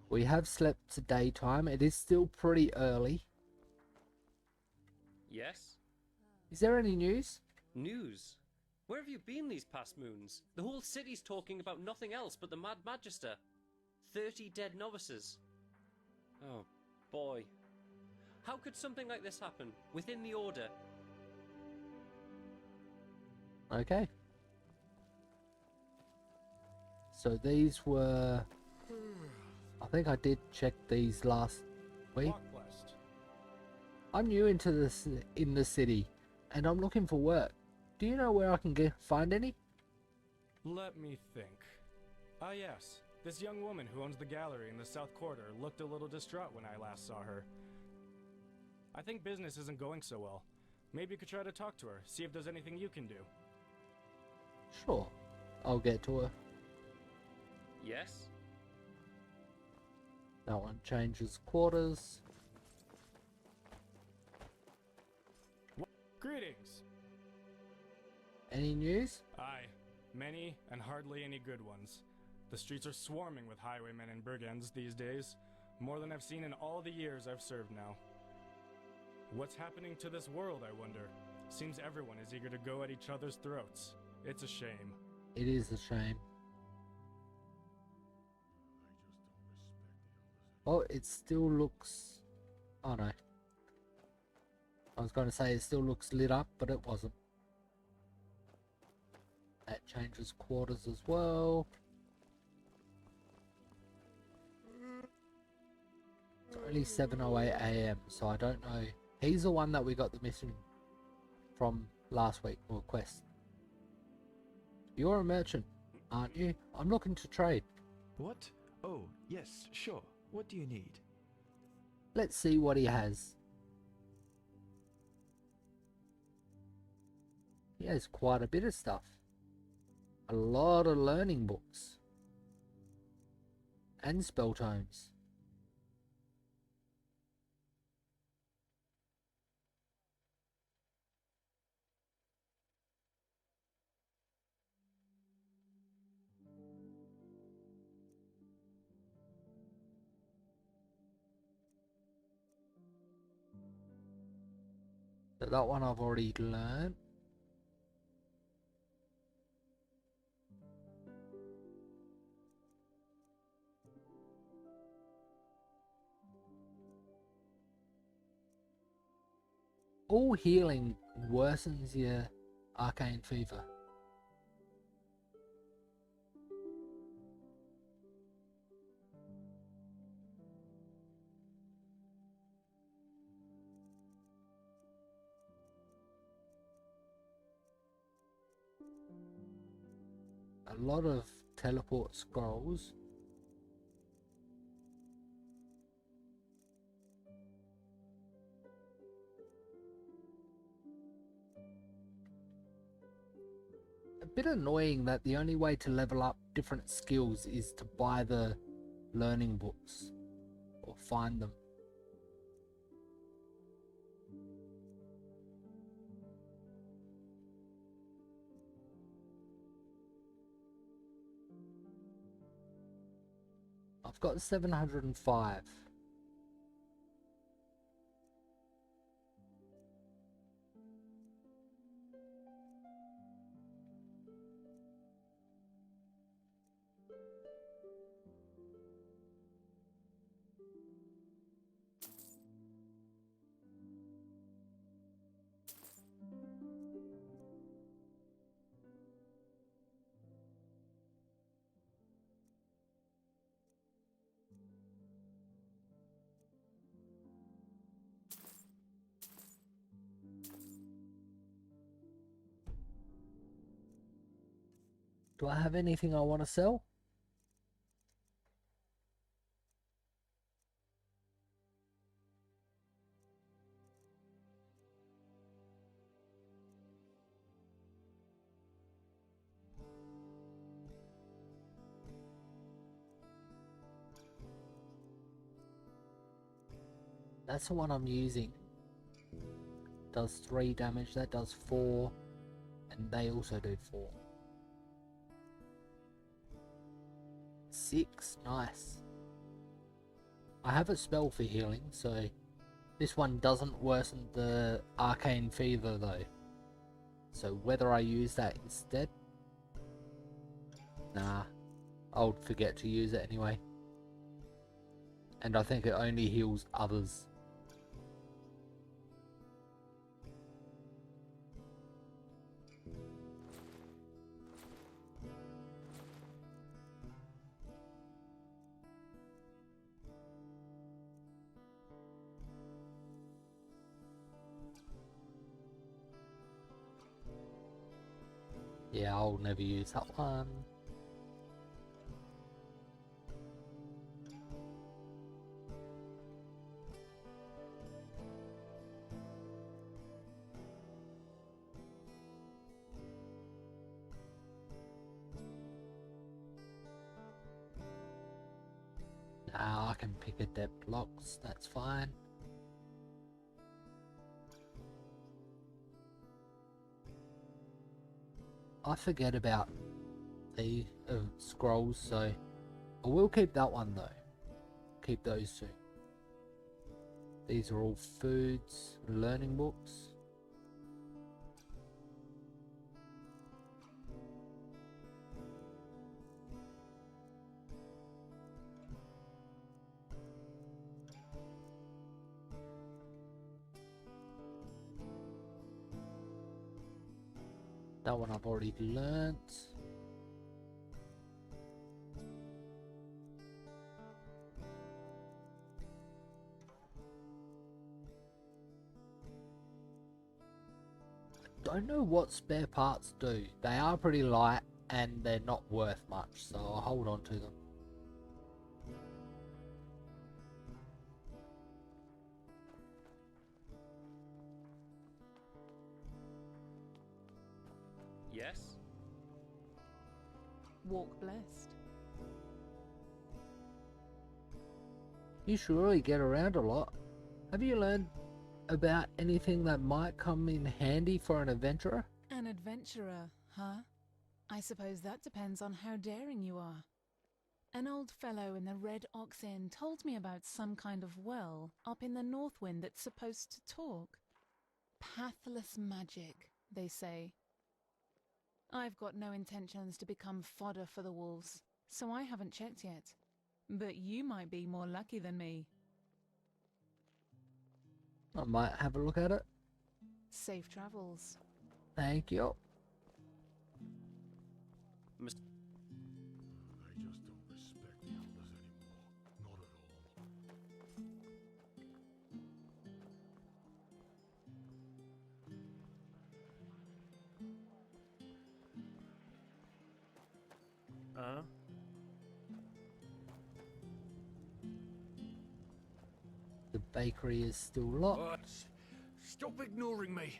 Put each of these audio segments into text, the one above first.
We have slept to daytime. It is still pretty early. Yes? Is there any news? News? Where have you been these past moons? The whole city's talking about nothing else but the Mad Magister. 30 dead novices. Oh, boy. How could something like this happen? Within the Order? Okay. So these were... I think I did check these last week. I'm new into this in the city, and I'm looking for work. Do you know where I can find any? Let me think. Ah yes, this young woman who owns the gallery in the South Quarter looked a little distraught when I last saw her. I think business isn't going so well. Maybe you could try to talk to her, see if there's anything you can do. Sure. I'll get to her. Yes? That one changes quarters. Greetings! Any news? Aye, many and hardly any good ones. The streets are swarming with highwaymen and brigands these days, more than I've seen in all the years I've served now. What's happening to this world, I wonder? Seems everyone is eager to go at each other's throats. It's a shame. It is a shame. Oh, it still looks... Oh no. I was going to say it still looks lit up, but it wasn't. That changes quarters as well. It's only 7:08 AM, so I don't know. He's the one that we got the mission from last week, or quest. You're a merchant, aren't you? I'm looking to trade. What? Oh, yes, sure. What do you need? Let's see what he has. He has quite a bit of stuff. A lot of learning books. And spell tomes. So that one I've already learned. All healing worsens your arcane fever. A lot of teleport scrolls. A bit annoying that the only way to level up different skills is to buy the learning books or find them. I've got 705. Do I have anything I want to sell? That's the one I'm using. Does 3 damage, that does 4, and they also do 4. 6, nice. I have a spell for healing, so this one doesn't worsen the arcane fever though. So whether I use that instead? Nah, I'll forget to use it anyway. And I think it only heals others. Yeah, I'll never use that one. Nah, I can pick adept blocks, that's fine. I forget about the scrolls, so I will keep that one though. Keep those two. These are all foods, learning books. That one I've already learnt. Don't know what spare parts do. They are pretty light and they're not worth much, so I'll hold on to them. Yes? Walk blessed. You surely get around a lot. Have you learned about anything that might come in handy for an adventurer? An adventurer, huh? I suppose that depends on how daring you are. An old fellow in the Red Ox Inn told me about some kind of well up in the Northwind that's supposed to talk. Pathless magic, they say. I've got no intentions to become fodder for the wolves, so I haven't checked yet. But you might be more lucky than me. I might have a look at it. Safe travels. Thank you. Mr. They just don't respect the elders anymore. Not at all. The bakery is still locked. What? Stop ignoring me!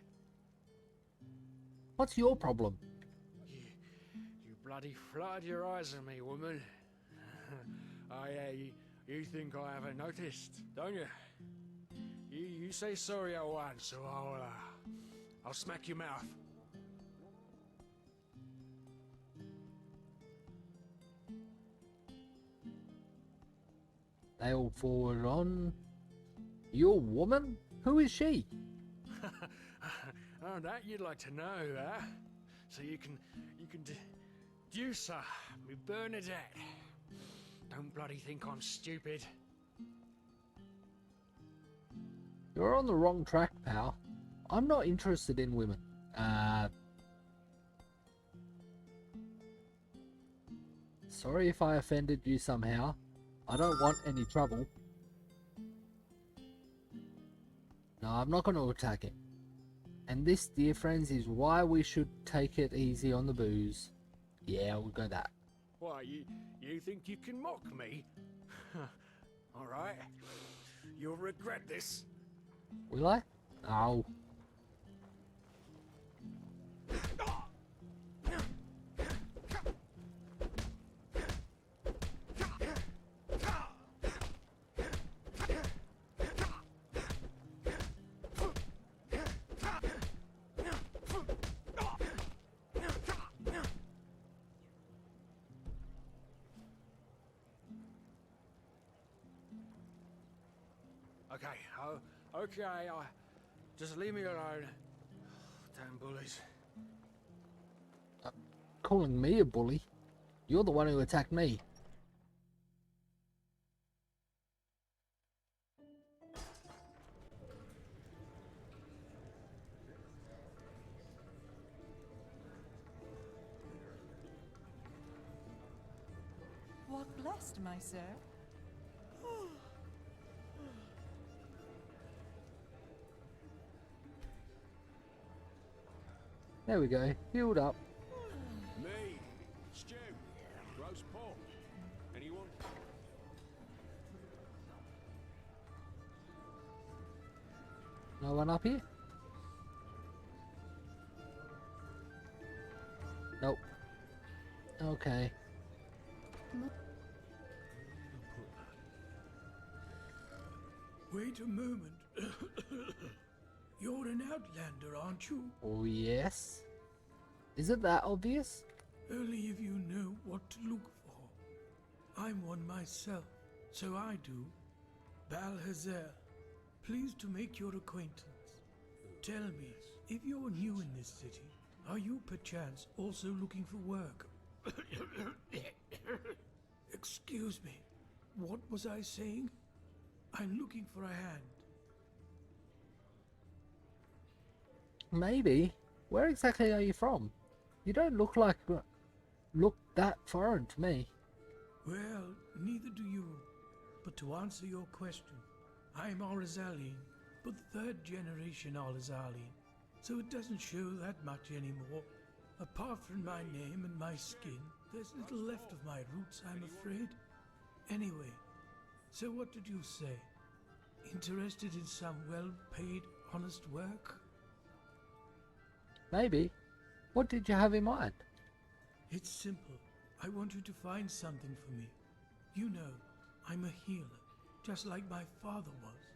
What's your problem? You bloody fluttered your eyes at me, woman. You think I haven't noticed, don't you? You say sorry at once, so I'll smack your mouth. They all forward on. Your woman? Who is she? Oh, that you'd like to know, huh? So you can deduce her, me Bernadette. Don't bloody think I'm stupid. You're on the wrong track, pal. I'm not interested in women. Sorry if I offended you somehow. I don't want any trouble. No, I'm not going to attack him. And this, dear friends, is why we should take it easy on the booze. Yeah, we'll go that. Why, you think you can mock me? Alright. You'll regret this. Will I? Oh. Okay, okay, just leave me alone. Damn bullies. Calling me a bully? You're the one who attacked me. Walk blessed, my sir. There we go. Healed up. Me, stew, roast pork. Anyone? No one up here? Nope. Okay. Wait a moment. You're an outlander, aren't you? Oh, yes. Is it that obvious? Only if you know what to look for. I'm one myself, so I do. Balhazer, pleased to make your acquaintance. Tell me, if you're new in this city, are you perchance also looking for work? Excuse me, what was I saying? I'm looking for a hand. Maybe. Where exactly are you from? You don't look that foreign to me. Well, neither do you. But to answer your question, I'm Arizalian, but third generation Arizalian, so it doesn't show that much anymore. Apart from my name and my skin, there's little left of my roots, I'm afraid. Anyway, so what did you say? Interested in some well-paid, honest work? Maybe. What did you have in mind? It's simple. I want you to find something for me. You know, I'm a healer, just like my father was,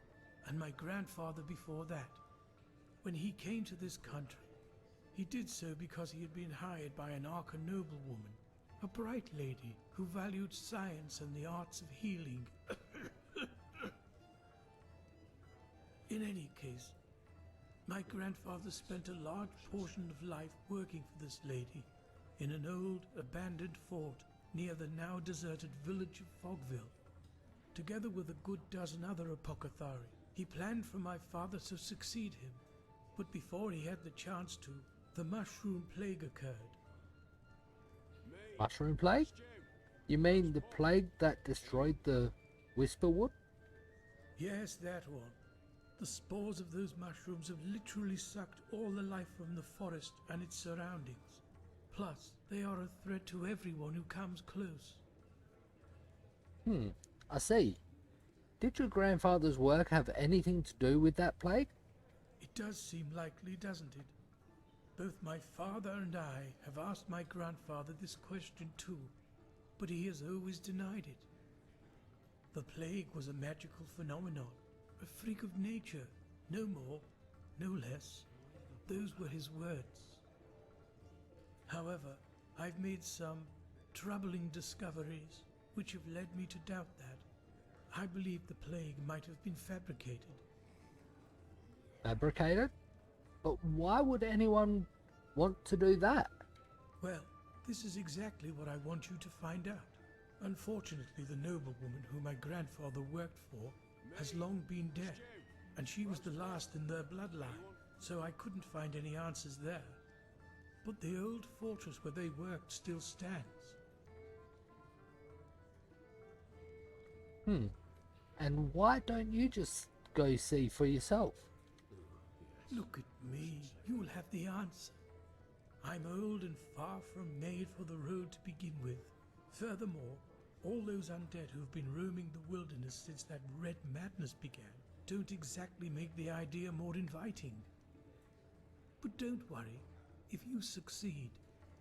and my grandfather before that. When he came to this country, he did so because he had been hired by an Arca noblewoman, a bright lady who valued science and the arts of healing. In any case, my grandfather spent a large portion of life working for this lady in an old, abandoned fort near the now deserted village of Fogville. Together with a good dozen other apothecary, he planned for my father to succeed him. But before he had the chance to, the mushroom plague occurred. Mushroom plague? You mean the plague that destroyed the Whisperwood? Yes, that one. The spores of those mushrooms have literally sucked all the life from the forest and its surroundings. Plus, they are a threat to everyone who comes close. I see. Did your grandfather's work have anything to do with that plague? It does seem likely, doesn't it? Both my father and I have asked my grandfather this question too, but he has always denied it. The plague was a magical phenomenon, a freak of nature, no more, no less. Those were his words. However, I've made some troubling discoveries which have led me to doubt that. I believe the plague might have been fabricated. Fabricated? But why would anyone want to do that? Well, this is exactly what I want you to find out. Unfortunately, the noblewoman who my grandfather worked for has long been dead, and she was the last in their bloodline, so I couldn't find any answers there. But the old fortress where they worked still stands. And why don't you just go see for yourself? Look at me, you'll have the answer. I'm old and far from made for the road to begin with. Furthermore, all those undead who've been roaming the wilderness since that red madness began don't exactly make the idea more inviting. But don't worry, if you succeed,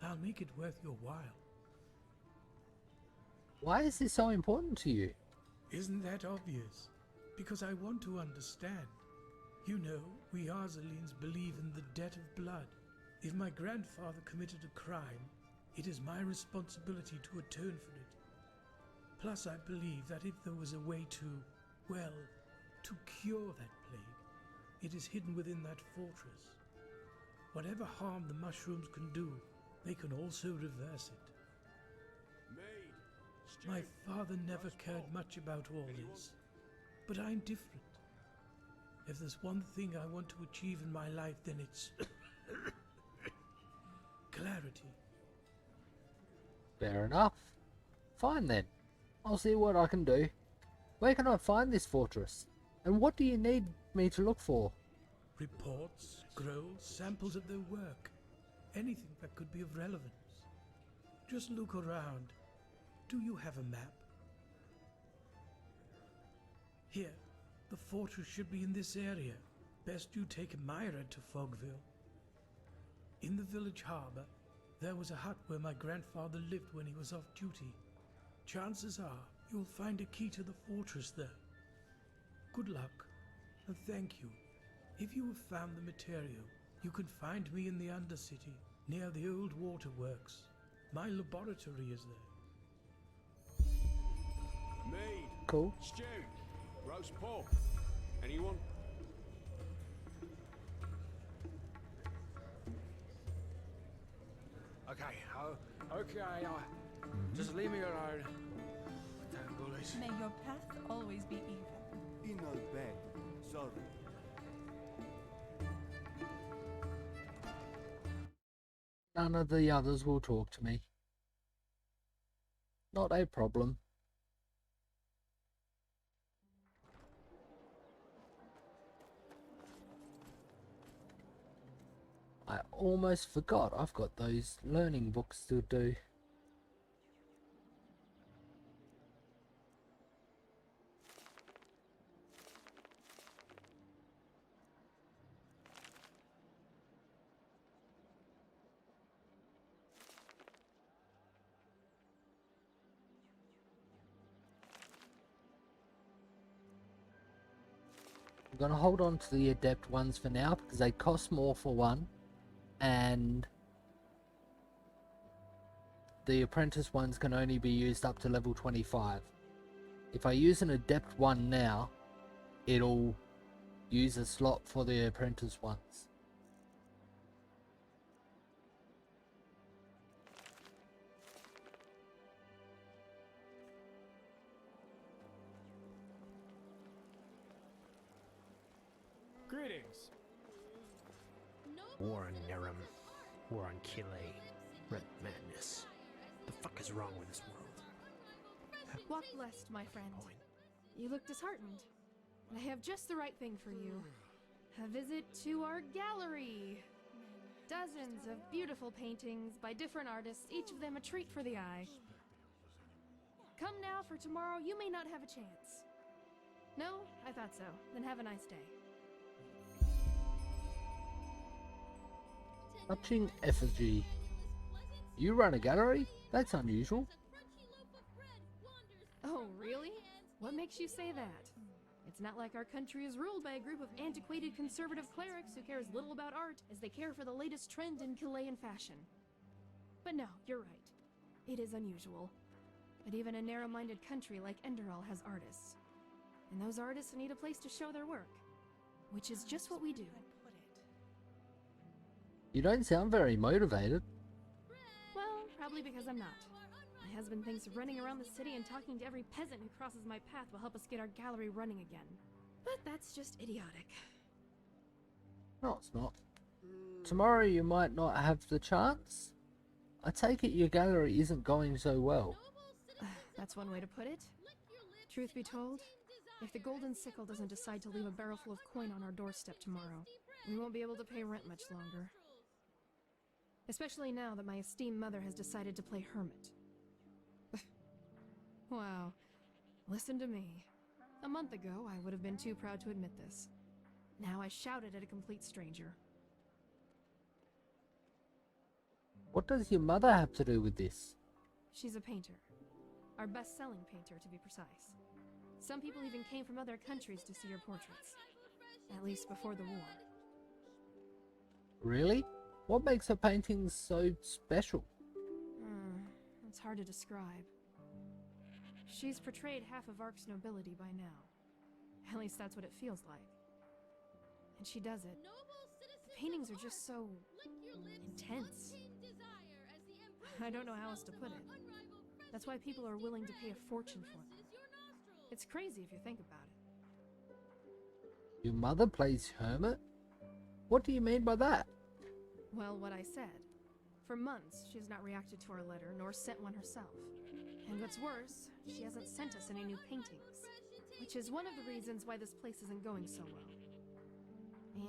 I'll make it worth your while. Why is this so important to you? Isn't that obvious? Because I want to understand. You know, we Arzalines believe in the debt of blood. If my grandfather committed a crime, it is my responsibility to atone for it. Plus, I believe that if there was a way to, well, to cure that plague. It is hidden within that fortress. Whatever harm the mushrooms can do, they can also reverse it. Maid, stew, My father never roast cared pork. much about all Anyone? this, but I'm different. If there's one thing I want to achieve in my life, then it's clarity. Fair enough. Fine then. I'll see what I can do. Where can I find this fortress? And what do you need me to look for? Reports, scrolls, samples of their work. Anything that could be of relevance. Just look around. Do you have a map? Here, the fortress should be in this area. Best you take Myra to Fogville. In the village harbour, there was a hut where my grandfather lived when he was off duty. Chances are you'll find a key to the fortress there. Good luck, and thank you. If you have found the material, you can find me in the Undercity, near the old waterworks. My laboratory is there. Maid, Cool. stew, roast pork. Anyone? Okay, okay, just leave me alone. Damn bullies. May your path always be even. In no bed. Sorry. None of the others will talk to me. Not a problem. I almost forgot I've got those learning books to do. I'm gonna hold on to the adept ones for now because they cost more for one, and the apprentice ones can only be used up to level 25. If I use an adept one now, it'll use a slot for the apprentice ones. Greetings. War on Nerum. War on Kile. Red madness. The fuck is wrong with this world? Walk blessed, my friend. You look disheartened. I have just the right thing for you. A visit to our gallery. Dozens of beautiful paintings by different artists, each of them a treat for the eye. Come now, for tomorrow you may not have a chance. No? I thought so. Then have a nice day. Touching effigy. You run a gallery? That's unusual. Oh, really? What makes you say that? It's not like our country is ruled by a group of antiquated conservative clerics who care as little about art as they care for the latest trend in Chilean fashion. But no, you're right. It is unusual. But even a narrow-minded country like Enderal has artists. And those artists need a place to show their work. Which is just what we do. You don't sound very motivated. Well, probably because I'm not. My husband thinks running around the city and talking to every peasant who crosses my path will help us get our gallery running again. But that's just idiotic. No, it's not. Tomorrow you might not have the chance. I take it your gallery isn't going so well. That's one way to put it. Truth be told, if the Golden Sickle doesn't decide to leave a barrel full of coin on our doorstep tomorrow, we won't be able to pay rent much longer. Especially now that my esteemed mother has decided to play hermit. Wow. Listen to me. A month ago, I would have been too proud to admit this. Now I shout it at a complete stranger. What does your mother have to do with this? She's a painter. Our best-selling painter, to be precise. Some people even came from other countries to see her portraits. At least before the war. Really? What makes her paintings so special? It's hard to describe. She's portrayed half of Ark's nobility by now. At least that's what it feels like. And she does it. The paintings are just so intense. I don't know how else to put it. That's why people are willing to pay a fortune for them. It's crazy if you think about it. Your mother plays hermit? What do you mean by that? Well, what I said. For months, she has not reacted to our letter, nor sent one herself. And what's worse, she hasn't sent us any new paintings. Which is one of the reasons why this place isn't going so well.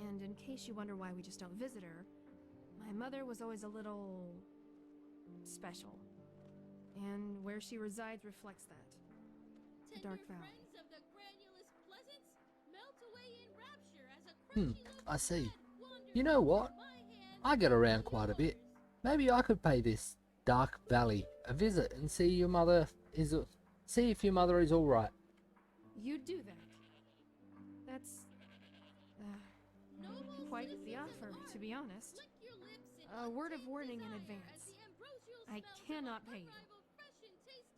And in case you wonder why we just don't visit her, my mother was always a little... special. And where she resides reflects that. The Dark Valley. I see. You know what? I get around quite a bit. Maybe I could pay this Dark Valley a visit and see if your mother is all right. You'd do that. That's quite the offer, to be honest. A word of warning in advance. I cannot pay you.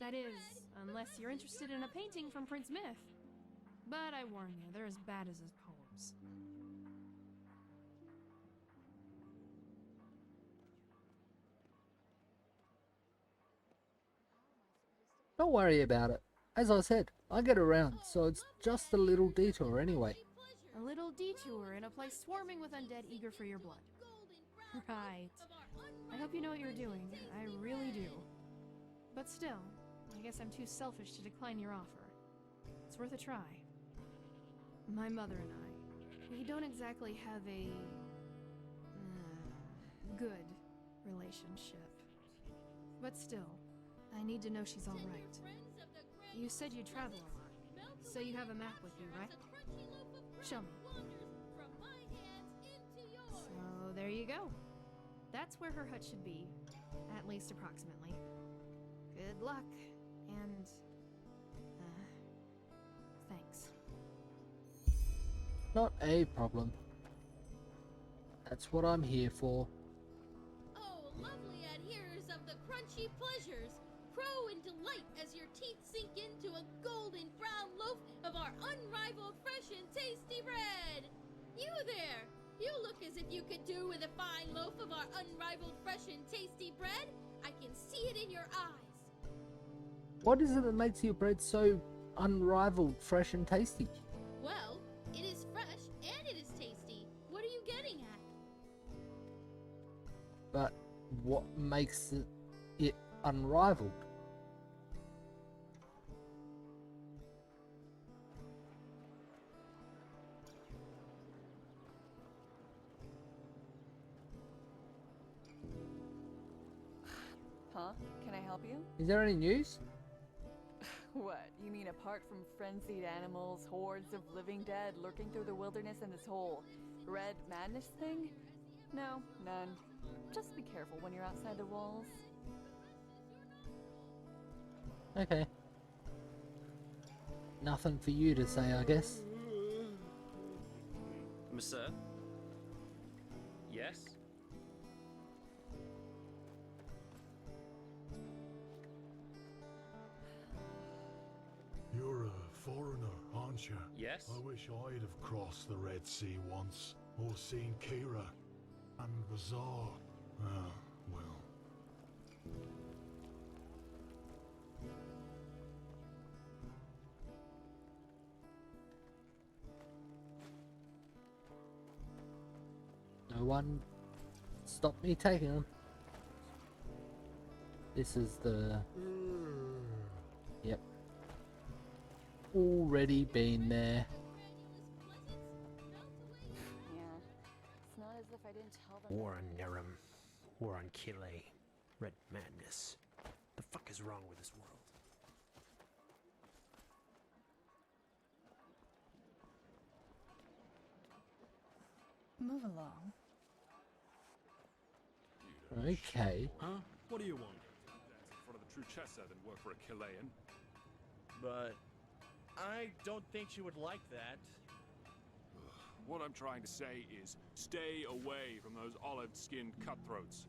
That is, unless you're interested in a painting from Prince Myth. But I warn you, they're as bad as his poems. Don't worry about it. As I said, I get around, so it's just a little detour anyway. A little detour in a place swarming with undead eager for your blood. Right. I hope you know what you're doing. I really do. But still, I guess I'm too selfish to decline your offer. It's worth a try. My mother and I, we don't exactly have a... good relationship. But still, I need to know she's alright. You said you travel a lot, so you have a map with you, right? Show me. So there you go. That's where her hut should be, at least approximately. Good luck, and... thanks. Not a problem. That's what I'm here for. Oh, lovely adherers of the crunchy pleasures, crow in delight as your teeth sink into a golden brown loaf of our unrivaled fresh and tasty bread. You there! You look as if you could do with a fine loaf of our unrivaled fresh and tasty bread. I can see it in your eyes. What is it that makes your bread so unrivaled, fresh and tasty? Well, it is fresh and it is tasty. What are you getting at? But what makes it unrivaled? Huh? Can I help you? Is there any news? What? You mean apart from frenzied animals, hordes of living dead lurking through the wilderness and this whole red madness thing? No, none. Just be careful when you're outside the walls. Okay. Nothing for you to say, I guess. Monsieur? Yes? You're a foreigner, aren't you? Yes? I wish I'd have crossed the Red Sea once, or seen Kira and Bazaar. Ah, well. No one stopped me taking them. This is the... Yep. Already been there. Yeah. It's not as if I didn't tell them. War on Nerum. War on Kile. Red madness. The fuck is wrong with this world? Move along. Okay. Huh? What do you want? Dance in front of the Truchessa than work for a Chilean. But I don't think she would like that. What I'm trying to say is, stay away from those olive-skinned cutthroats.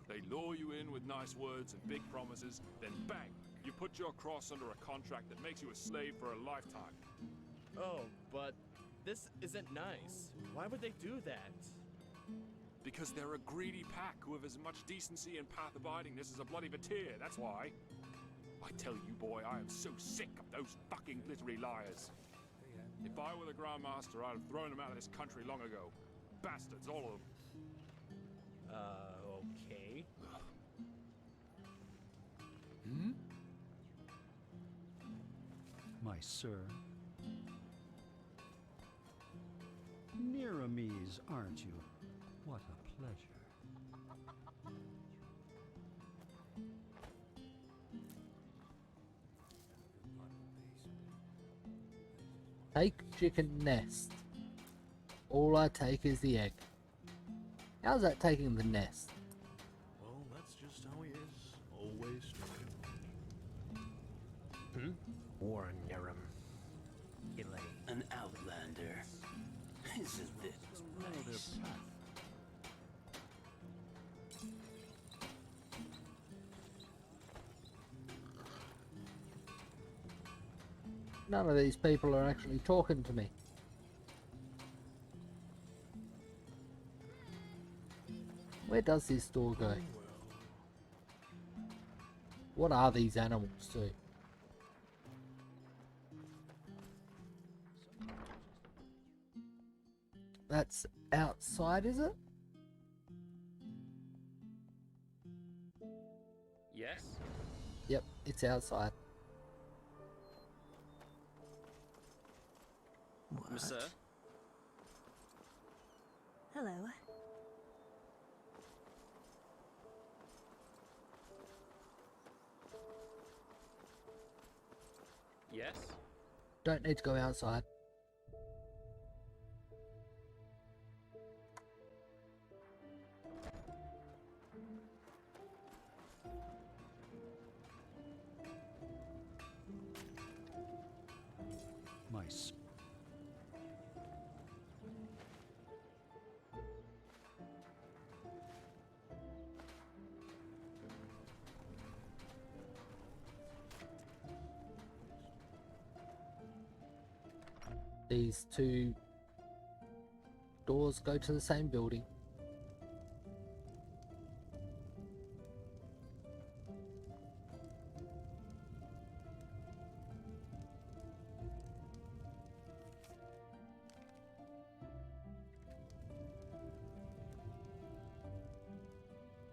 They lure you in with nice words and big promises, then bang, you put your cross under a contract that makes you a slave for a lifetime. Oh, but this isn't nice. Why would they do that? Because they're a greedy pack who have as much decency and path abidingness as a bloody Vatir, that's why. I tell you, boy, I am so sick of those fucking glittery liars. If I were the Grand Master, I'd have thrown them out of this country long ago. Bastards, all of them. Okay. Hmm? My sir. Nearames, aren't you? What a pleasure. Take chicken nest. All I take is the egg. How's that taking the nest? Well, that's just how he is. Always Warren Nerum. An outlander. Isn't this nice? None of these people are actually talking to me. Where does this door go? What are these animals too? That's outside, is it? Yes? Yep, it's outside. Sir? Hello. Yes? Don't need to go outside. Mice. These two doors go to the same building.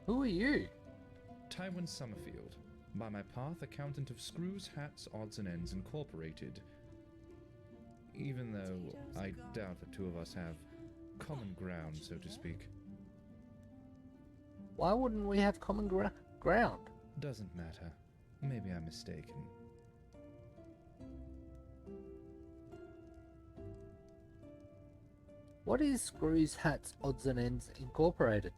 Who are you? Tywin Summerfield. By my path, accountant of Screws, Hats, Odds and Ends Incorporated. Even though I doubt the two of us have common ground, so to speak. Why wouldn't we have common ground? Doesn't matter. Maybe I'm mistaken. What is Screws, Hats, Odds and Ends Incorporated?